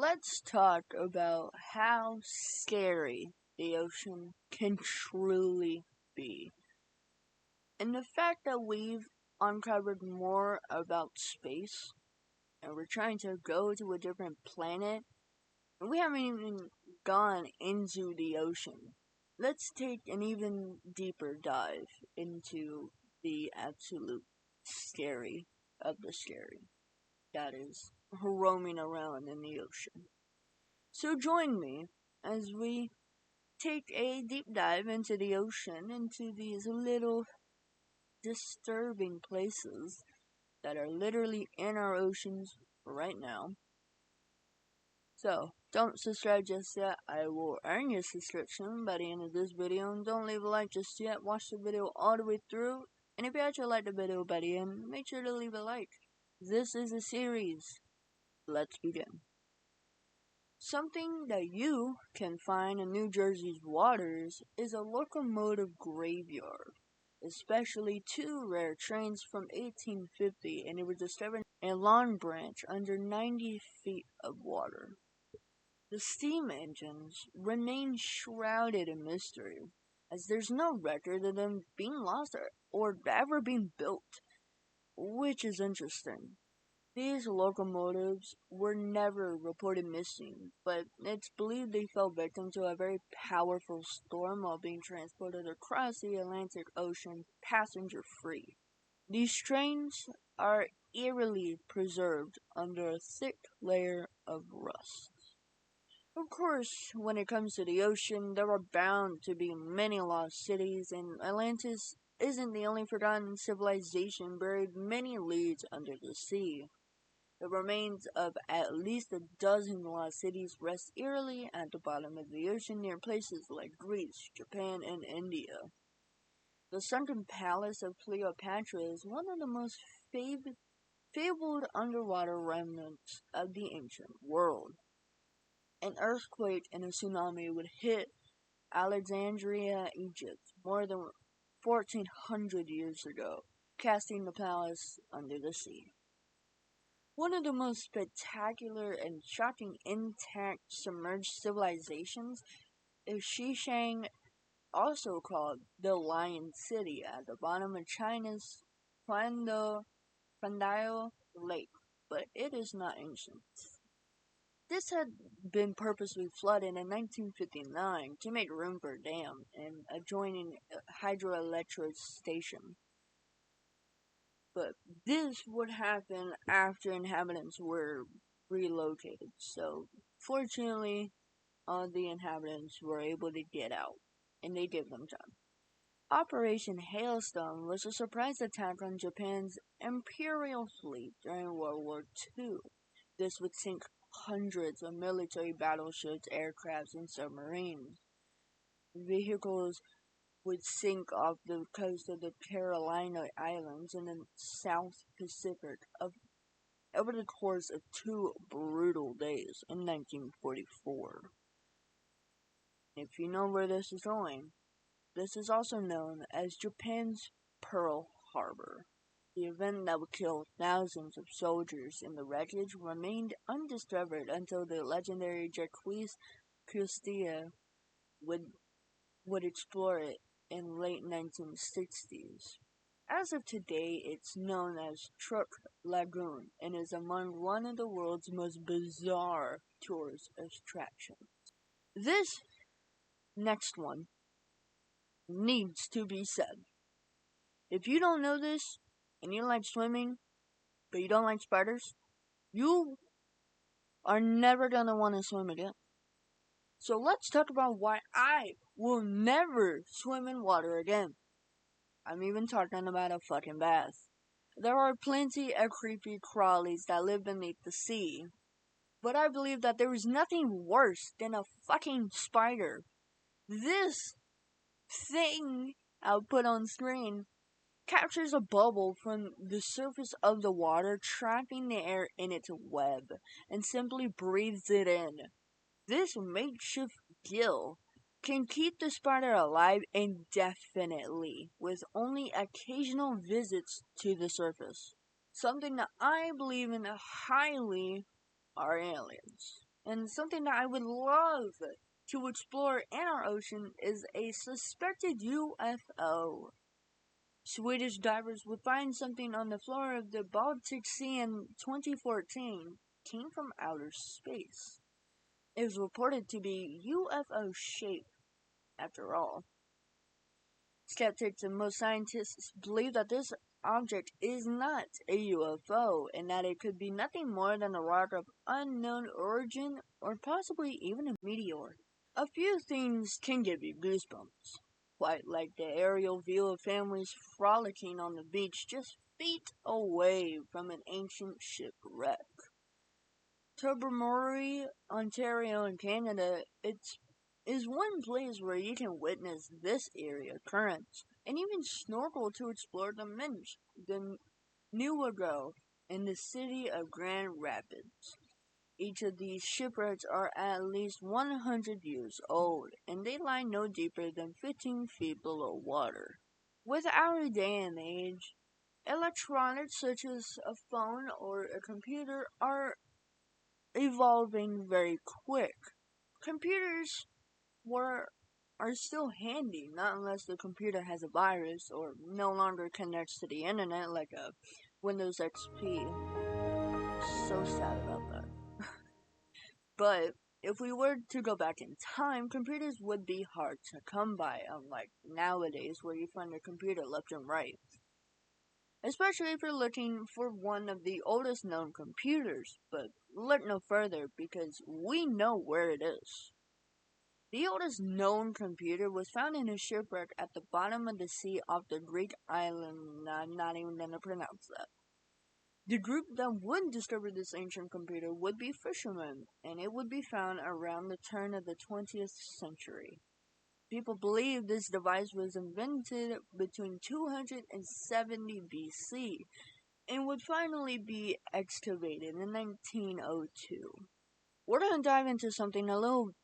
let's talk about how scary the ocean can truly be. And the fact that we've uncovered more about space and we're trying to go to a different planet, and we haven't even gone into the ocean. Let's take an even deeper dive into the absolute scary of the scary that is roaming around in the ocean. So join me as we take a deep dive into the ocean, into these little disturbing places that are literally in our oceans right now. So, don't subscribe just yet. I will earn your subscription by the end of this video. And don't leave a like just yet. Watch the video all the way through. And if you actually like the video by the end, make sure to leave a like. This is a series. Let's begin. Something that you can find in New Jersey's waters is a locomotive graveyard, especially two rare trains from 1850, and it was discovered in Long Branch under 90 feet of water. The steam engines remain shrouded in mystery, as there's no record of them being lost or ever being built, which is interesting. These locomotives were never reported missing, but it's believed they fell victim to a very powerful storm while being transported across the Atlantic Ocean passenger-free. These trains are eerily preserved under a thick layer of rust. Of course, when it comes to the ocean, there are bound to be many lost cities, and Atlantis isn't the only forgotten civilization buried many leagues under the sea. The remains of at least a dozen lost cities rest eerily at the bottom of the ocean near places like Greece, Japan, and India. The sunken palace of Cleopatra is one of the most fabled underwater remnants of the ancient world. An earthquake and a tsunami would hit Alexandria, Egypt, more than 1400 years ago, casting the palace under the sea. One of the most spectacular and shocking intact submerged civilizations is Xishang, also called the Lion City, at the bottom of China's Huangdao Lake, but it is not ancient. This had been purposely flooded in 1959 to make room for a dam and adjoining hydroelectric station. But this would happen after inhabitants were relocated. So, fortunately, all the inhabitants were able to get out, and they gave them time. Operation Hailstone was a surprise attack on Japan's Imperial fleet during World War II. This would sink hundreds of military battleships, aircrafts, and submarines. Vehicles would sink off the coast of the Carolina Islands in the South Pacific over the course of 2 brutal days in 1944. If you know where this is going, this is also known as Japan's Pearl Harbor. The event that would kill thousands of soldiers in the wreckage remained undiscovered until the legendary Jacques Cousteau would explore it in late 1960s. As of today, it's known as Truk Lagoon and is among one of the world's most bizarre tourist attractions. This next one needs to be said. If you don't know this, and you like swimming, but you don't like spiders, you are never gonna want to swim again. So let's talk about why I will never swim in water again. I'm even talking about a fucking bath. There are plenty of creepy crawlies that live beneath the sea, but I believe that there is nothing worse than a fucking spider. This thing I'll put on screen captures a bubble from the surface of the water, trapping the air in its web, and simply breathes it in. This makeshift gill can keep the spider alive indefinitely, with only occasional visits to the surface. Something that I believe in highly are aliens. And something that I would love to explore in our ocean is a suspected UFO. Swedish divers would find something on the floor of the Baltic Sea in 2014 came from outer space. It was reported to be UFO shaped after all. Skeptics and most scientists believe that this object is not a UFO and that it could be nothing more than a rock of unknown origin or possibly even a meteor. A few things can give you goosebumps, quite like the aerial view of families frolicking on the beach just feet away from an ancient shipwreck. Tobermory, Ontario in Canada, is one place where you can witness this eerie occurrence and even snorkel to explore the Newagro, in the city of Grand Rapids. Each of these shipwrecks are at least 100 years old, and they lie no deeper than 15 feet below water. With our day and age, electronics such as a phone or a computer are evolving very quick. Computers are still handy, not unless the computer has a virus or no longer connects to the internet like a Windows XP. So sad about that. But if we were to go back in time, computers would be hard to come by, unlike nowadays where you find a computer left and right. Especially if you're looking for one of the oldest known computers, but look no further because we know where it is. The oldest known computer was found in a shipwreck at the bottom of the sea off the Greek island. I'm not even going to pronounce that. The group that would discover this ancient computer would be fishermen, and it would be found around the turn of the 20th century. People believe this device was invented between 270 BC and would finally be excavated in 1902. We're going to dive into something a little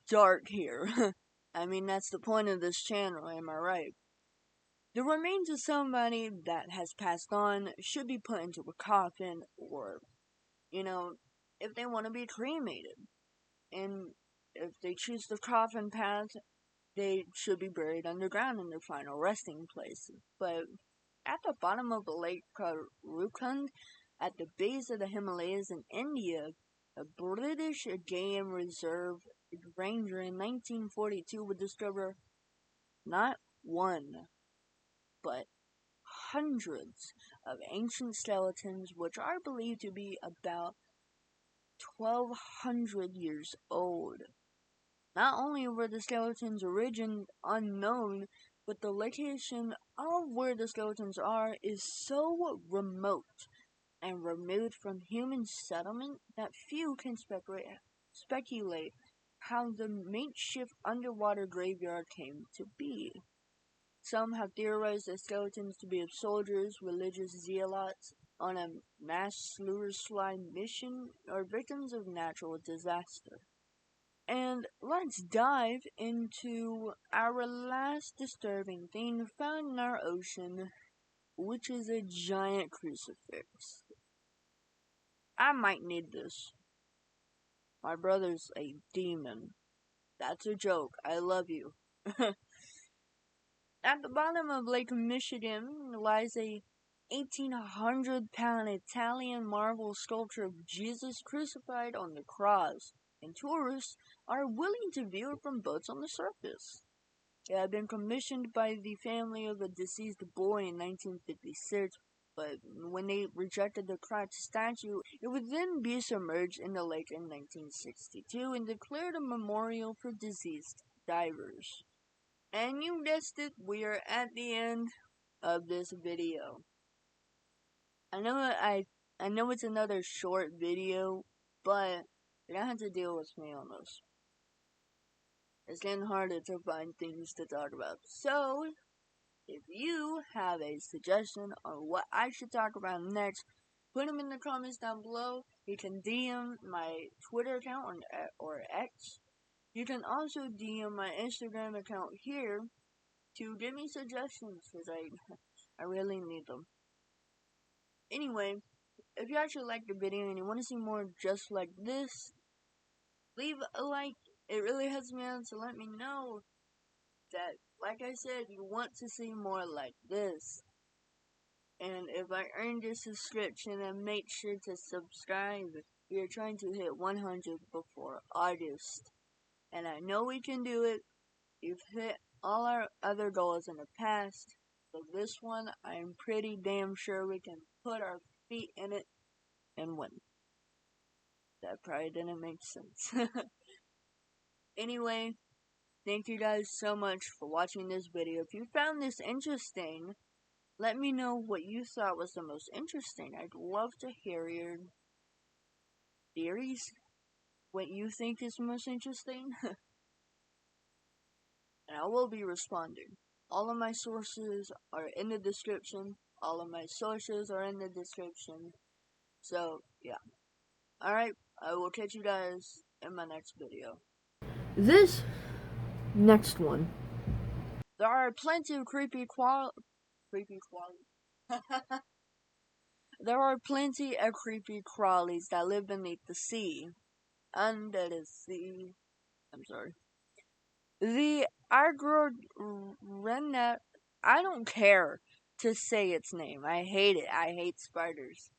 dark here. I mean, that's the point of this channel, am I right? The remains of somebody that has passed on should be put into a coffin or, if they want to be cremated. And if they choose the coffin path, they should be buried underground in their final resting place. But at the bottom of the Lake Karukhund, at the base of the Himalayas in India, a British game reserve ranger in 1942 would discover not one, but hundreds of ancient skeletons which are believed to be about 1,200 years old. Not only were the skeletons' origin unknown, but the location of where the skeletons are is so remote and removed from human settlement that few can speculate how the makeshift underwater graveyard came to be. Some have theorized the skeletons to be of soldiers, religious zealots on a mass sewer slide mission, or victims of natural disaster. And let's dive into our last disturbing thing found in our ocean, which is a giant crucifix. I might need this. My brother's a demon. That's a joke. I love you. At the bottom of Lake Michigan lies a 1,800-pound Italian marble sculpture of Jesus crucified on the cross, and tourists are willing to view it from boats on the surface. It had been commissioned by the family of a deceased boy in 1956, but when they rejected the cracked statue, it would then be submerged in the lake in 1962 and declared a memorial for deceased divers. And you guessed it, we are at the end of this video. I know it's another short video, but you're gonna have to deal with me on this. It's getting harder to find things to talk about. So, if you have a suggestion on what I should talk about next, put them in the comments down below. You can DM my Twitter account or X. You can also DM my Instagram account here to give me suggestions, because I really need them. Anyway, if you actually liked the video and you want to see more just like this, leave a like. It really helps me out to let me know that, like I said, you want to see more like this. And if I earned your subscription, then make sure to subscribe. We are trying to hit 100 before August. And I know we can do it. We've hit all our other goals in the past. So this one, I'm pretty damn sure we can put our feet in it and win. That probably didn't make sense. Anyway, thank you guys so much for watching this video. If you found this interesting, let me know what you thought was the most interesting. I'd love to hear your theories, what you think is most interesting, and I will be responding. All of my sources are in the description. All of my sources are in the description. So, yeah. Alright, I will catch you guys in my next video. This next one. There are plenty of creepy There are plenty of creepy crawlies that live beneath the sea. Under the sea. I'm sorry. The Argorenet. I don't care to say its name. I hate it. I hate spiders.